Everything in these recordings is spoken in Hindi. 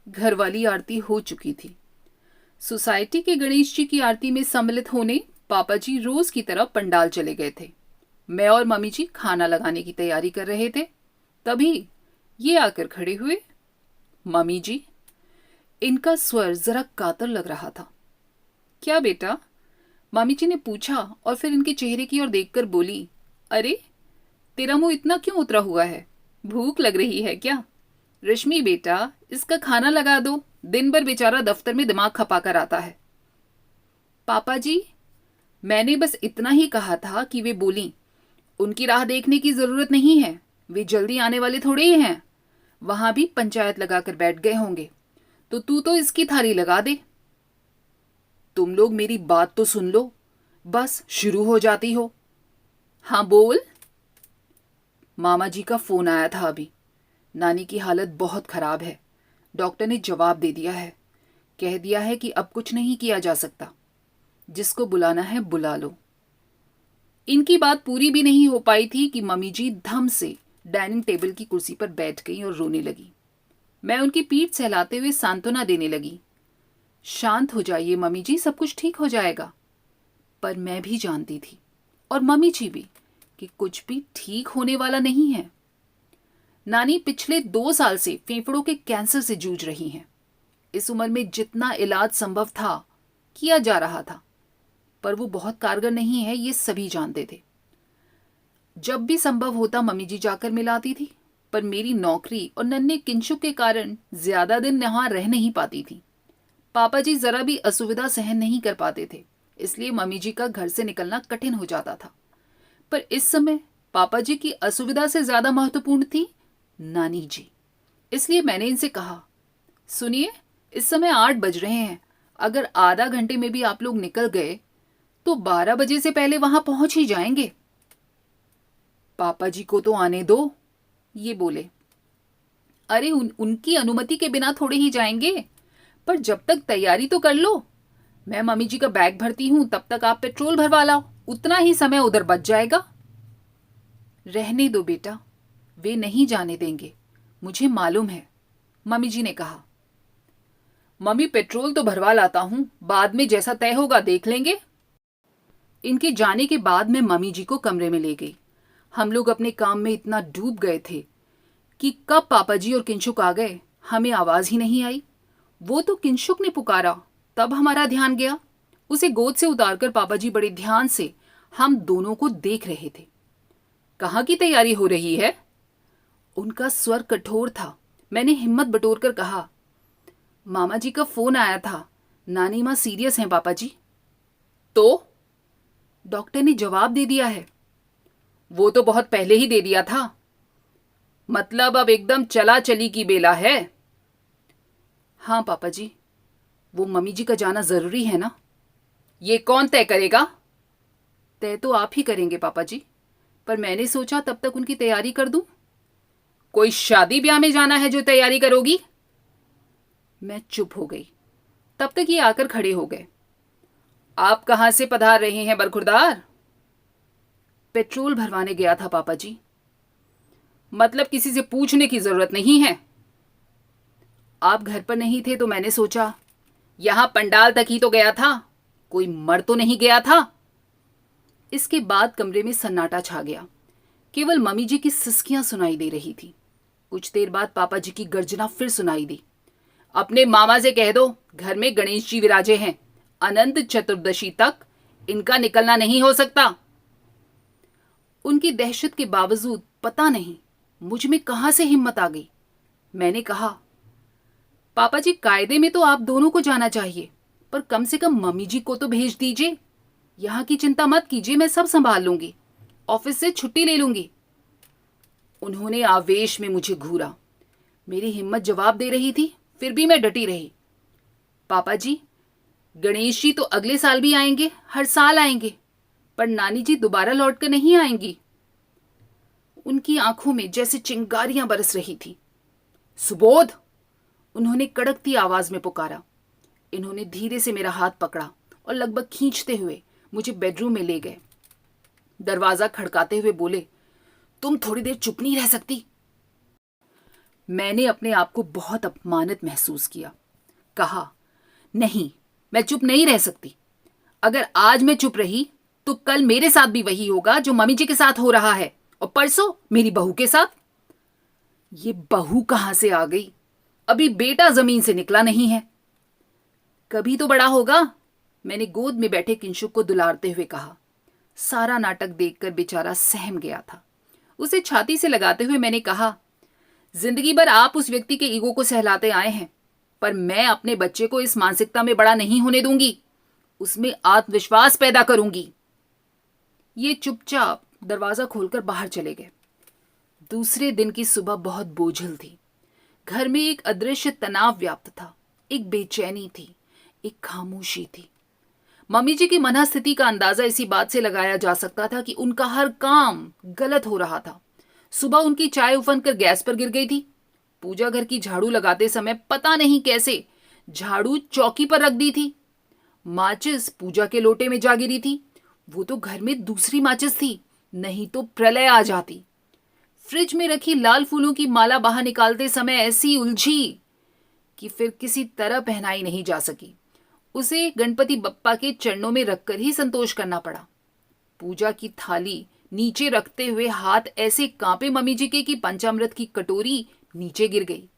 घर वाली आरती हो चुकी थी। सोसाइटी के गणेश जी की आरती में सम्मिलित होने पापा जी रोज की तरह पंडाल चले गए थे। मैं और मम्मी जी खाना लगाने की तैयारी कर रहे थे। तभी ये आकर खड़े हुए। मम्मी जी, इनका स्वर जरा कातर लग रहा था। क्या बेटा? मम्मी जी ने पूछा और फिर इनके चेहरे की ओर देखकर बोली, अरे तेरा मुंह इतना क्यों उतरा हुआ है? भूख लग रही है क्या? रश्मि बेटा, इसका खाना लगा दो। दिन भर बेचारा दफ्तर में दिमाग खपा कर आता है। पापा जी, मैंने बस इतना ही कहा था कि वे बोली, उनकी राह देखने की जरूरत नहीं है, वे जल्दी आने वाले थोड़े ही हैं। वहां भी पंचायत लगाकर बैठ गए होंगे, तो तू तो इसकी थाली लगा दे। तुम लोग मेरी बात तो सुन लो, बस शुरू हो जाती हो। हाँ बोल। मामा जी का फोन आया था अभी। नानी की हालत बहुत खराब है। डॉक्टर ने जवाब दे दिया है। कह दिया है कि अब कुछ नहीं किया जा सकता। जिसको बुलाना है बुला लो। इनकी बात पूरी भी नहीं हो पाई थी कि मम्मी जी धम से डाइनिंग टेबल की कुर्सी पर बैठ गई और रोने लगी। मैं उनकी पीठ सहलाते हुए सांत्वना देने लगी। शांत हो जाइए मम्मी जी, सब कुछ ठीक हो जाएगा। पर मैं भी जानती थी, और मम्मी जी भी, कि कुछ भी ठीक होने वाला नहीं है। नानी पिछले 2 साल से फेफड़ों के कैंसर से जूझ रही हैं। इस उम्र में जितना इलाज संभव था किया जा रहा था, पर वो बहुत कारगर नहीं है, ये सभी जानते थे। जब भी संभव होता मम्मी जी जाकर मिलाती थी, पर मेरी नौकरी और नन्हे किंशु के कारण ज्यादा दिन वहां रह नहीं पाती थी। पापा जी जरा भी असुविधा सहन नहीं कर पाते थे, इसलिए मम्मी जी का घर से निकलना कठिन हो जाता था। पर इस समय पापा जी की असुविधा से ज्यादा महत्वपूर्ण थी नानी जी। इसलिए मैंने इनसे कहा, सुनिए, इस समय 8 बज रहे हैं। अगर आधा घंटे में भी आप लोग निकल गए तो 12 बजे से पहले वहां पहुंच ही जाएंगे। पापा जी को तो आने दो, ये बोले। अरे उनकी अनुमति के बिना थोड़े ही जाएंगे, पर जब तक तैयारी तो कर लो। मैं मम्मी जी का बैग भरती हूं, तब तक आप पेट्रोल भरवा लाओ, उतना ही समय उधर बच जाएगा। रहने दो बेटा, वे नहीं जाने देंगे, मुझे मालूम है, मम्मी जी ने कहा। मम्मी पेट्रोल तो भरवा लाता हूं, बाद में जैसा तय होगा देख लेंगे। इनके जाने के बाद मैं मम्मी जी को कमरे में ले गई। हम लोग अपने काम में इतना डूब गए थे कि कब पापा जी और किंशुक आ गए हमें आवाज ही नहीं आई। वो तो किंशुक ने पुकारा, तब हमारा ध्यान गया। उसे गोद से उतारकर पापा जी बड़े ध्यान से हम दोनों को देख रहे थे। कहाँ की तैयारी हो रही है? उनका स्वर कठोर था। मैंने हिम्मत बटोरकर कहा, मामा जी का फोन आया था, नानी माँ सीरियस हैं पापा जी। तो डॉक्टर ने जवाब दे दिया है। वो तो बहुत पहले ही दे दिया था। मतलब अब एकदम चला चली की बेला है। हाँ पापा जी, वो मम्मी जी का जाना जरूरी है ना। ये कौन तय करेगा? तय तो आप ही करेंगे पापा जी, पर मैंने सोचा तब तक उनकी तैयारी कर दूं। कोई शादी ब्याह में जाना है जो तैयारी करोगी? मैं चुप हो गई। तब तक ये आकर खड़े हो गए। आप कहां से पधार रहे हैं बरखुरदार? पेट्रोल भरवाने गया था पापा जी। मतलब किसी से पूछने की जरूरत नहीं है। आप घर पर नहीं थे तो मैंने सोचा, यहां पंडाल तक ही तो गया था, कोई मर तो नहीं गया था। इसके बाद कमरे में सन्नाटा छा गया। केवल मम्मी जी की सिसकियां सुनाई दे रही थी। कुछ देर बाद पापा जी की गर्जना फिर सुनाई दी। अपने मामा से कह दो घर में गणेश जी विराजे हैं, अनंत चतुर्दशी तक इनका निकलना नहीं हो सकता। उनकी दहशत के बावजूद पता नहीं मुझ में कहां से हिम्मत आ गई। मैंने कहा, पापा जी कायदे में तो आप दोनों को जाना चाहिए, पर कम से कम मम्मी जी को तो भेज दीजिए। यहाँ की चिंता मत कीजिए, मैं सब संभाल लूंगी, ऑफिस से छुट्टी ले लूंगी। उन्होंने आवेश में मुझे घूरा। मेरी हिम्मत जवाब दे रही थी, फिर भी मैं डटी रही। पापा जी, गणेश जी तो अगले साल भी आएंगे, हर साल आएंगे, पर नानी जी दोबारा लौटकर नहीं आएंगी। उनकी आंखों में जैसे चिंगारियां बरस रही थी। सुबोध, उन्होंने कड़कती आवाज में पुकारा। इन्होंने धीरे से मेरा हाथ पकड़ा और लगभग खींचते हुए मुझे बेडरूम में ले गए। दरवाजा खड़काते हुए बोले, तुम थोड़ी देर चुप नहीं रह सकती? मैंने अपने आप को बहुत अपमानित महसूस किया। कहा, नहीं, मैं चुप नहीं रह सकती। अगर आज मैं चुप रही तो कल मेरे साथ भी वही होगा जो मम्मी जी के साथ हो रहा है, और परसों मेरी बहू के साथ। ये बहू कहां से आ गई? अभी बेटा जमीन से निकला नहीं है। कभी तो बड़ा होगा, मैंने गोद में बैठे किंशुक को दुलारते हुए कहा। सारा नाटक देखकर बेचारा सहम गया था। उसे छाती से लगाते हुए मैंने कहा, जिंदगी भर आप उस व्यक्ति के ईगो को सहलाते आए हैं, पर मैं अपने बच्चे को इस मानसिकता में बड़ा नहीं होने दूंगी। उसमें आत्मविश्वास पैदा करूंगी। ये चुपचाप दरवाजा खोलकर बाहर चले गए। दूसरे दिन की सुबह बहुत बोझिल थी। घर में एक अदृश्य तनाव व्याप्त था, एक बेचैनी थी, एक खामोशी थी। मम्मी जी की मनःस्थिति का अंदाजा इसी बात से लगाया जा सकता था कि उनका हर काम गलत हो रहा था। सुबह उनकी चाय उफन कर गैस पर गिर गई थी। पूजा घर की झाड़ू लगाते समय पता नहीं कैसे झाड़ू चौकी पर रख दी थी। माचिस पूजा के लोटे में जा गिरी थी। वो तो घर में दूसरी माचिस थी, नहीं तो प्रलय आ जाती। फ्रिज में रखी लाल फूलों की माला बाहर निकालते समय ऐसी उलझी कि फिर किसी तरह पहनाई नहीं जा सकी। उसे गणपति बप्पा के चरणों में रखकर ही संतोष करना पड़ा। पूजा की थाली नीचे रखते हुए हाथ ऐसे कांपे मम्मी जी के कि पंचामृत की कटोरी नीचे गिर गई।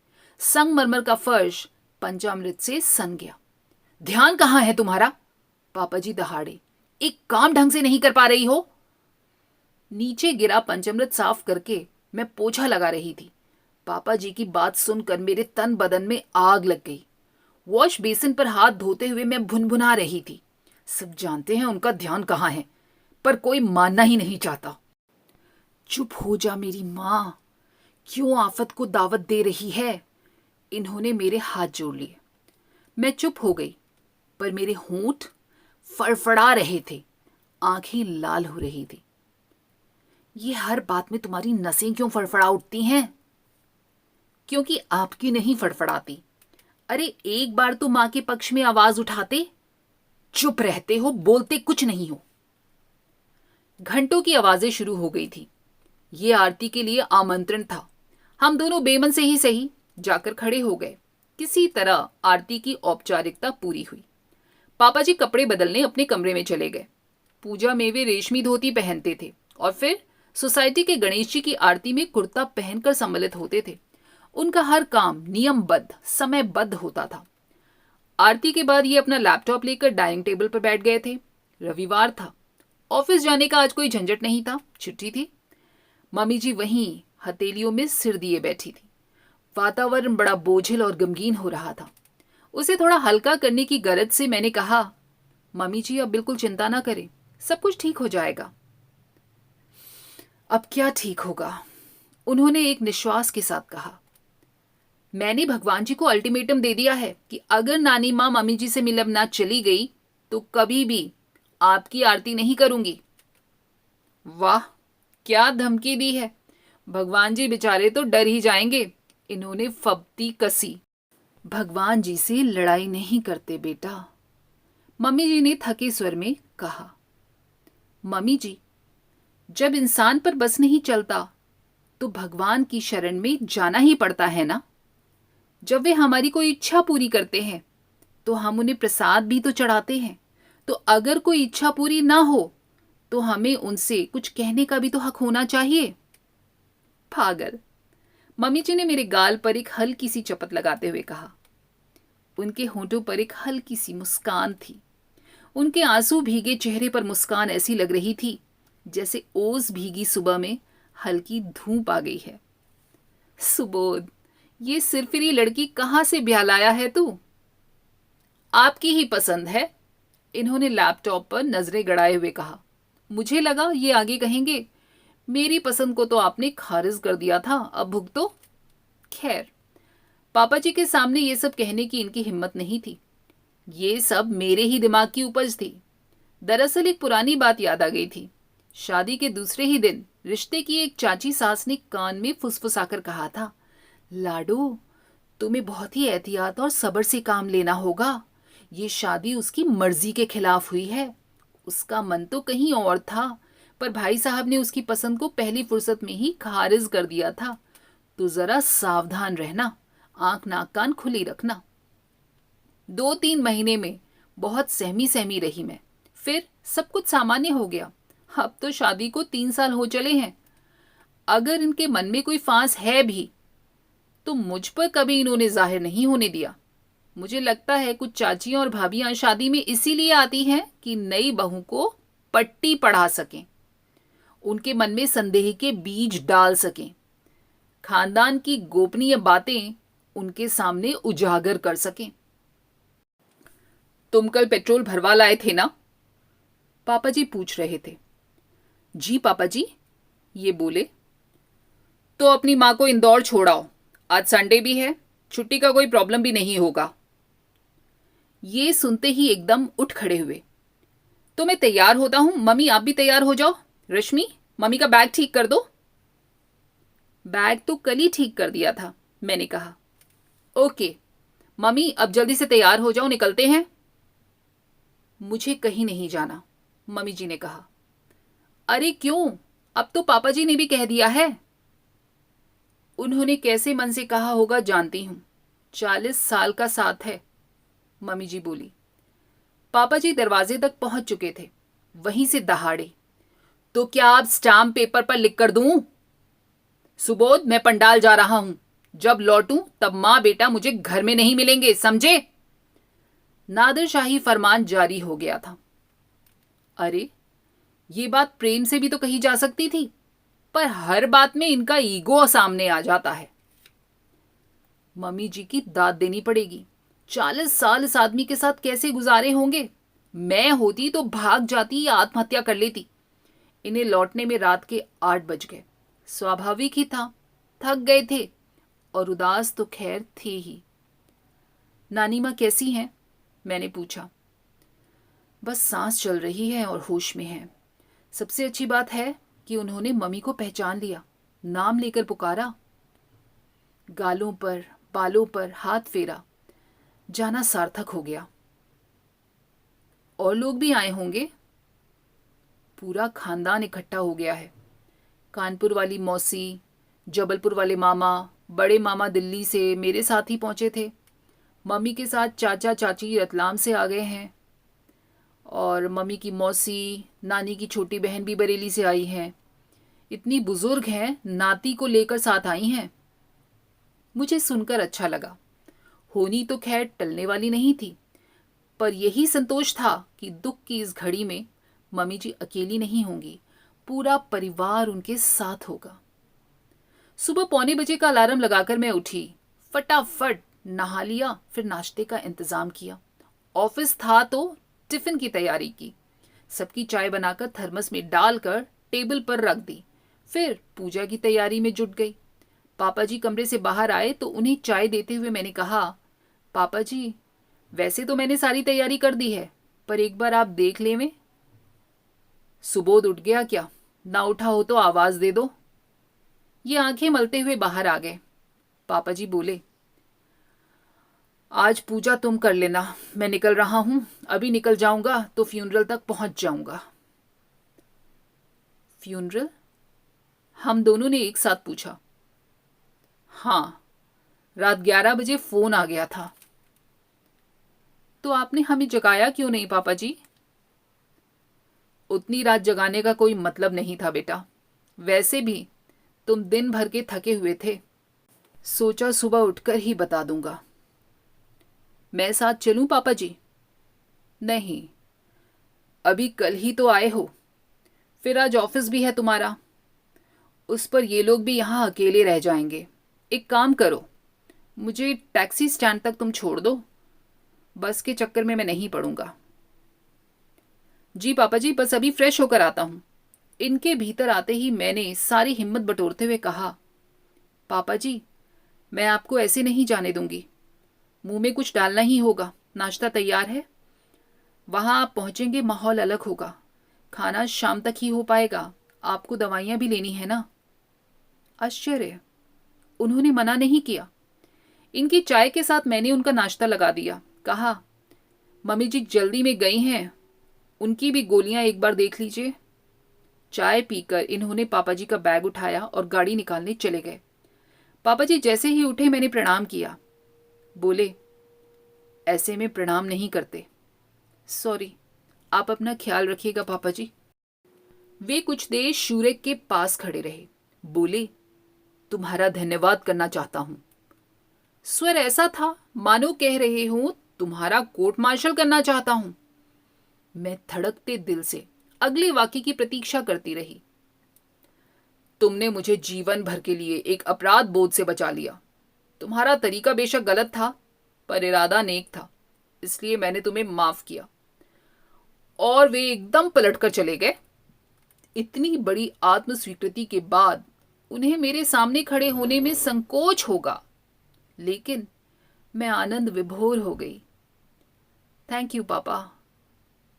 संगमरमर का फर्श पंचामृत से सन गया। ध्यान कहाँ है तुम्हारा? पापा जी दहाड़े। एक काम ढंग से नहीं कर पा रही हो? नीचे गिरा पंचामृत साफ करके मैं पोछा लगा रही थी। पापा जी की बात सुनकर मेरे तन बदन में आग लग गई। वॉश बेसिन पर हाथ धोते हुए मैं भुनभुना रही थी। सब जानते हैं उनका ध्यान कहाँ है, पर कोई मानना ही नहीं चाहता। चुप हो जा मेरी माँ, क्यों आफत को दावत दे रही है? इन्होंने मेरे हाथ जोड़ लिए। मैं चुप हो गई, पर मेरे होंठ फड़फड़ा रहे थे, आंखें लाल हो रही थी। ये हर बात में तुम्हारी नसें क्यों फड़फड़ा उठती हैं? क्योंकि आपकी नहीं फड़फड़ाती। अरे एक बार तो मां के पक्ष में आवाज उठाते। चुप रहते हो, बोलते कुछ नहीं हो। घंटों की आवाजें शुरू हो गई थी। ये आरती के लिए आमंत्रण था। हम दोनों बेमन से ही सही जाकर खड़े हो गए। किसी तरह आरती की औपचारिकता पूरी हुई। पापा जी कपड़े बदलने अपने कमरे में चले गए। पूजा में वे रेशमी धोती पहनते थे और फिर सोसाइटी के गणेश जी की आरती में कुर्ता पहनकर सम्मिलित होते थे। उनका हर काम नियमबद्ध, समयबद्ध होता था। आरती के बाद ये अपना लैपटॉप लेकर डाइनिंग टेबल पर बैठ गए थे। रविवार था। ऑफिस जाने का आज कोई झंझट नहीं था, छुट्टी थी। मम्मी जी वहीं हथेलियों में सिर दिए बैठी थी। वातावरण बड़ा बोझिल और गमगीन हो रहा था। उसे थोड़ा हल्का करने की गरज से मैंने कहा, मम्मी जी अब बिल्कुल चिंता ना करें, सब कुछ ठीक हो जाएगा। अब क्या ठीक होगा? उन्होंने एक निश्वास के साथ कहा। मैंने भगवान जी को अल्टीमेटम दे दिया है कि अगर नानी माँ मम्मी जी से मिलब ना चली गई तो कभी भी आपकी आरती नहीं करूंगी। वाह, क्या धमकी दी है! भगवान जी बेचारे तो डर ही जाएंगे। इन्होंने फब्ती कसी। भगवान जी से लड़ाई नहीं करते बेटा, मम्मी जी ने थके स्वर में कहा। मम्मी जी, जब इंसान पर बस नहीं चलता तो भगवान की शरण में जाना ही पड़ता है ना। जब वे हमारी कोई इच्छा पूरी करते हैं तो हम उन्हें प्रसाद भी तो चढ़ाते हैं। तो अगर कोई इच्छा पूरी ना हो तो हमें उनसे कुछ कहने का भी तो हक होना चाहिए। पागल! मम्मी जी ने मेरे गाल पर एक हल्की सी चपत लगाते हुए कहा। उनके होंठों पर एक हल्की सी मुस्कान थी। उनके आंसू भीगे चेहरे पर मुस्कान ऐसी लग रही थी जैसे ओस भीगी सुबह में हल्की धूप आ गई है। सुबोध, ये सिरफिरी लड़की कहाँ से ब्याह लाया है तू? आपकी ही पसंद है, इन्होंने लैपटॉप पर नजरें गड़ाए हुए कहा। मुझे लगा ये आगे कहेंगे, मेरी पसंद को तो आपने खारिज कर दिया था, अब भुगतो। खैर, पापा जी के सामने ये सब कहने की इनकी हिम्मत नहीं थी। ये सब मेरे ही दिमाग की उपज थी। दरअसल एक पुरानी बात याद आ गई थी। शादी के दूसरे ही दिन रिश्ते की एक चाची सास ने कान में फुसफुसाकर कहा था, लाडो, तुम्हें बहुत ही एहतियात और सब्र से काम लेना होगा। ये शादी उसकी मर्जी के खिलाफ हुई है। उसका मन तो कहीं और था, पर भाई साहब ने उसकी पसंद को पहली फुर्सत में ही खारिज कर दिया था। तो जरा सावधान रहना, आंख नाक कान खुली रखना। 2-3 महीने में बहुत सहमी सहमी रही मैं, फिर सब कुछ सामान्य हो गया। अब तो शादी को 3 साल हो चले हैं। अगर इनके मन में कोई फांस है भी तो मुझ पर कभी इन्होंने जाहिर नहीं होने दिया। मुझे लगता है कुछ चाचियां और भाभियां शादी में इसीलिए आती हैं कि नई बहू को पट्टी पढ़ा सकें, उनके मन में संदेह के बीज डाल सकें, खानदान की गोपनीय बातें उनके सामने उजागर कर सकें। तुम कल पेट्रोल भरवा लाए थे ना? पापा जी पूछ रहे थे। जी पापा जी, ये बोले। तो अपनी माँ को इंदौर छोड़ाओ, आज संडे भी है, छुट्टी का कोई प्रॉब्लम भी नहीं होगा। ये सुनते ही एकदम उठ खड़े हुए। तो मैं तैयार होता हूं, मम्मी आप भी तैयार हो जाओ। रश्मि, मम्मी का बैग ठीक कर दो। बैग तो कल ही ठीक कर दिया था, मैंने कहा। ओके मम्मी, अब जल्दी से तैयार हो जाओ, निकलते हैं। मुझे कहीं नहीं जाना, मम्मी जी ने कहा। अरे क्यों, अब तो पापा जी ने भी कह दिया है। उन्होंने कैसे मन से कहा होगा जानती हूं, 40 साल का साथ है, मम्मी जी बोली। पापा जी दरवाजे तक पहुंच चुके थे, वहीं से दहाड़े। तो क्या आप स्टाम्प पेपर पर लिख कर दूं? सुबोध, मैं पंडाल जा रहा हूं, जब लौटूं तब मां बेटा मुझे घर में नहीं मिलेंगे, समझे? नादिरशाही फरमान जारी हो गया था। अरे ये बात प्रेम से भी तो कही जा सकती थी, पर हर बात में इनका ईगो सामने आ जाता है। मम्मी जी की दाद देनी पड़ेगी। 40 साल इस आदमी के साथ कैसे गुजारे होंगे? मैं होती तो भाग जाती या आत्महत्या कर लेती। इन्हें लौटने में रात के 8 बज गए। स्वाभाविक ही था, थक गए थे और उदास तो खैर थे ही। नानी माँ कैसी हैं? मैंने पूछा। बस सांस चल रही है और होश में है। सबसे अच्छी बात है कि उन्होंने मम्मी को पहचान लिया, नाम लेकर पुकारा, गालों पर बालों पर हाथ फेरा, जाना सार्थक हो गया। और लोग भी आए होंगे, पूरा खानदान इकट्ठा हो गया है। कानपुर वाली मौसी, जबलपुर वाले मामा, बड़े मामा दिल्ली से मेरे साथ ही पहुंचे थे। मम्मी के साथ चाचा चाची रतलाम से आ गए हैं और मम्मी की मौसी, नानी की छोटी बहन भी बरेली से आई हैं। इतनी बुजुर्ग हैं, नाती को लेकर साथ आई हैं। मुझे सुनकर अच्छा लगा। होनी तो खैर टलने वाली नहीं थी, पर यही संतोष था कि दुख की इस घड़ी में मम्मी जी अकेली नहीं होंगी, पूरा परिवार उनके साथ होगा। सुबह 9:15 का अलार्म लगाकर मैं उठी, फटाफट नहा लिया, फिर नाश्ते का इंतजाम किया। ऑफिस था तो टिफिन की तैयारी की, सबकी चाय बनाकर थर्मस में डालकर टेबल पर रख दी, फिर पूजा की तैयारी में जुट गई। पापा जी कमरे से बाहर आए तो उन्हें चाय देते हुए मैंने कहा, पापा जी वैसे तो मैंने सारी तैयारी कर दी है, पर एक बार आप देख लें। सुबोध उठ गया क्या? ना उठा हो तो आवाज दे दो। ये आंखें मलते हुए बाहर आ गए। पापा जी बोले, आज पूजा तुम कर लेना, मैं निकल रहा हूं, अभी निकल जाऊंगा तो फ्यूनरल तक पहुंच जाऊंगा। फ्यूनरल? हम दोनों ने एक साथ पूछा। हाँ, रात 11 बजे फोन आ गया था। तो आपने हमें जगाया क्यों नहीं पापा जी? उतनी रात जगाने का कोई मतलब नहीं था बेटा, वैसे भी तुम दिन भर के थके हुए थे, सोचा सुबह उठकर ही बता दूंगा। मैं साथ चलूं पापा जी? नहीं, अभी कल ही तो आए हो, फिर आज ऑफिस भी है तुम्हारा, उस पर ये लोग भी यहां अकेले रह जाएंगे। एक काम करो, मुझे टैक्सी स्टैंड तक तुम छोड़ दो, बस के चक्कर में मैं नहीं पड़ूंगा। जी पापा जी, बस अभी फ्रेश होकर आता हूं। इनके भीतर आते ही मैंने सारी हिम्मत बटोरते हुए कहा, पापा जी मैं आपको ऐसे नहीं जाने दूंगी, मुंह में कुछ डालना ही होगा। नाश्ता तैयार है, वहां आप पहुंचेंगे माहौल अलग होगा, खाना शाम तक ही हो पाएगा, आपको दवाइयां भी लेनी है ना। आश्चर्य, उन्होंने मना नहीं किया। इनकी चाय के साथ मैंने उनका नाश्ता लगा दिया। कहा, मम्मी जी जल्दी में गई हैं, उनकी भी गोलियां एक बार देख लीजिए। चाय पीकर इन्होंने पापा जी का बैग उठाया और गाड़ी निकालने चले गए। पापा जी जैसे ही उठे मैंने प्रणाम किया। बोले, ऐसे में प्रणाम नहीं करते। सॉरी, आप अपना ख्याल रखिएगा पापा जी। वे कुछ देर शूरक के पास खड़े रहे। बोले, तुम्हारा धन्यवाद करना चाहता हूं। स्वर ऐसा था मानो कह रहे हूं तुम्हारा कोर्ट मार्शल करना चाहता हूं। मैं धड़कते दिल से अगले वाक्य की प्रतीक्षा करती रही। तुमने मुझे जीवन भर के लिए एक अपराध बोध से बचा लिया। तुम्हारा तरीका बेशक गलत था, पर इरादा नेक था, इसलिए मैंने तुम्हें माफ किया। और वे एकदम पलटकर चले गए। इतनी बड़ी आत्मस्वीकृति के बाद उन्हें मेरे सामने खड़े होने में संकोच होगा, लेकिन मैं आनंद विभोर हो गई। थैंक यू पापा,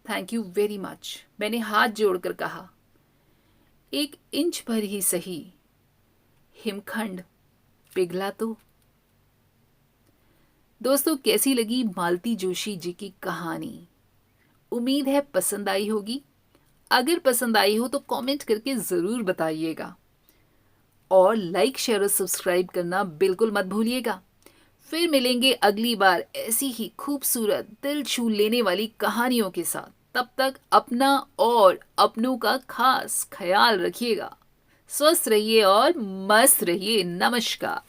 थैंक यू वेरी मच, मैंने हाथ जोड़कर कहा। 1 इंच भर ही सही, हिमखंड पिघला तो। दोस्तों, कैसी लगी मालती जोशी जी की कहानी? उम्मीद है पसंद आई होगी। अगर पसंद आई हो तो कमेंट करके ज़रूर बताइएगा, और लाइक शेयर और सब्सक्राइब करना बिल्कुल मत भूलिएगा। फिर मिलेंगे अगली बार ऐसी ही खूबसूरत दिल छू लेने वाली कहानियों के साथ। तब तक अपना और अपनों का खास ख्याल रखिएगा। स्वस्थ रहिए और मस्त रहिए। नमस्कार।